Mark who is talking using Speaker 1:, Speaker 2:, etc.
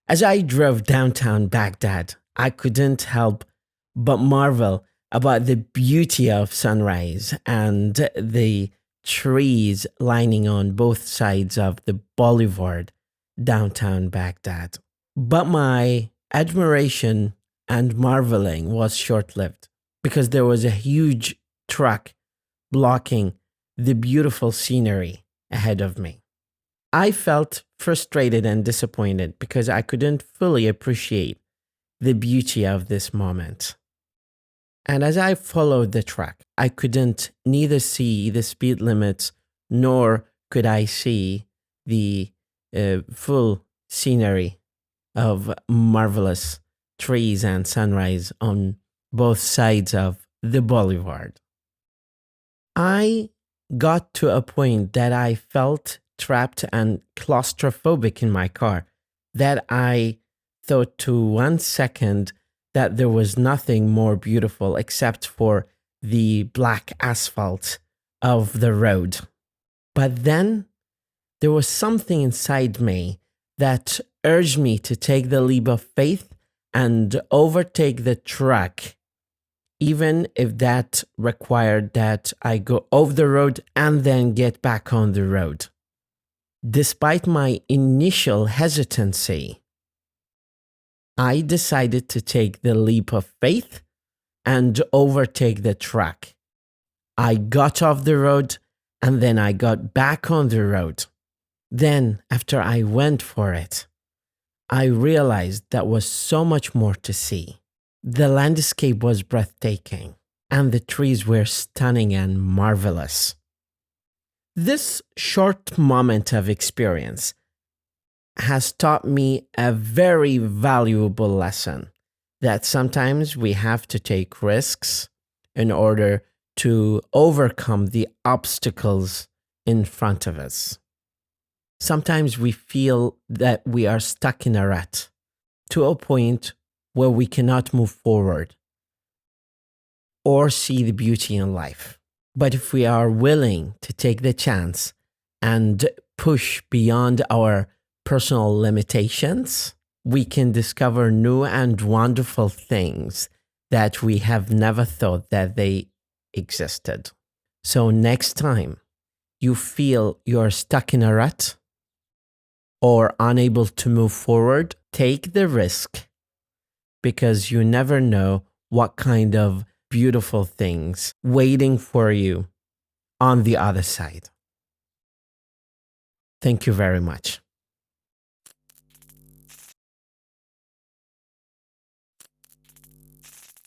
Speaker 1: As I drove downtown Baghdad, I couldn't help but marvel about the beauty of sunrise and the trees lining on both sides of the boulevard downtown Baghdad. But my admiration and marveling was short lived because there was a huge truck blocking the beautiful scenery ahead of me. I felt frustrated and disappointed because I couldn't fully appreciate the beauty of this moment. And as I followed the truck, I couldn't neither see the speed limits nor could I see the full scenery of marvelous trees and sunrise on both sides of the boulevard. I got to a point that I felt trapped and claustrophobic in my car, that I thought to 1 second that there was nothing more beautiful except for the black asphalt of the road. But then there was something inside me that urged me to take the leap of faith and overtake the truck, even if that required that I go off the road and then get back on the road. Despite my initial hesitancy, I decided to take the leap of faith and overtake the truck. I got off the road and then I got back on the road. Then, after I went for it, I realized there was so much more to see. The landscape was breathtaking and the trees were stunning and marvelous. This short moment of experience has taught me a very valuable lesson that sometimes we have to take risks in order to overcome the obstacles in front of us. Sometimes we feel that we are stuck in a rut to a point where we cannot move forward or see the beauty in life. But if we are willing to take the chance and push beyond our personal limitations, we can discover new and wonderful things that we have never thought that they existed. So next time you feel you're stuck in a rut or unable to move forward, take the risk, because you never know what kind of beautiful things waiting for you on the other side. Thank you very much.